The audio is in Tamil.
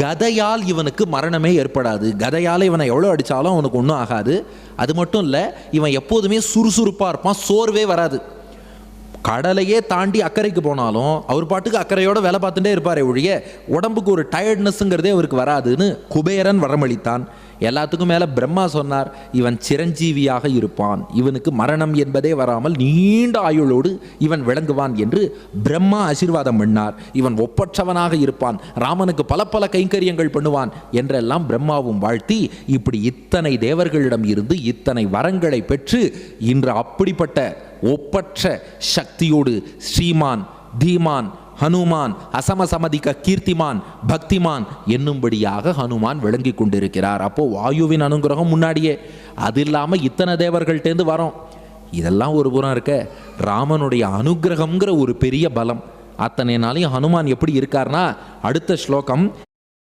கதையால் இவனுக்கு மரணமே ஏற்படாது. கதையால் இவனை எவ்வளோ அடித்தாலும் அவனுக்கு ஒன்றும் ஆகாது. அது மட்டும் இல்லை, இவன் எப்போதுமே சுறுசுறுப்பாக இருப்பான், சோர்வே வராது. கடலையே தாண்டி அக்கறைக்கு போனாலும் அவர் பாட்டுக்கு அக்கறையோட வேலை பார்த்துட்டே இருப்பார் ஒழிய உடம்புக்கு ஒரு டயர்ட்னஸ்ங்கிறதே அவருக்கு வராதுன்னு குபேரன் வரமளித்தான். எல்லாத்துக்கும் மேலே பிரம்மா சொன்னார், இவன் சிரஞ்சீவியாக இருப்பான், இவனுக்கு மரணம் என்பதே வராமல் நீண்ட ஆயுளோடு இவன் விளங்குவான் என்று பிரம்மா ஆசீர்வாதம் பண்ணார். இவன் ஒப்பற்றவனாக இருப்பான், ராமனுக்கு பல பல கைங்கரியங்கள் பண்ணுவான் என்றெல்லாம் பிரம்மாவும் வாழ்த்தி, இப்படி இத்தனை தேவர்களிடம் இருந்து இத்தனை வரங்களை பெற்று இன்று அப்படிப்பட்ட ஒப்பற்ற சக்தியோடு ஸ்ரீமான், தீமான், ஹனுமான், அசமசமதிக கீர்த்திமான், பக்திமான் என்னும்படியாக ஹனுமான் விளங்கி கொண்டிருக்கிறார். அப்போ வாயுவின் அனுகிரகம் முன்னாடியே, அது இல்லாமல் இத்தனை தேவர்கள்டேந்து வரோம். இதெல்லாம் ஒரு புறம் இருக்க, ராமனுடைய அனுகிரகம்ங்கிற ஒரு பெரிய பலம். அத்தனை நாளையும் ஹனுமான் எப்படி இருக்கார்னா, அடுத்த ஸ்லோகம்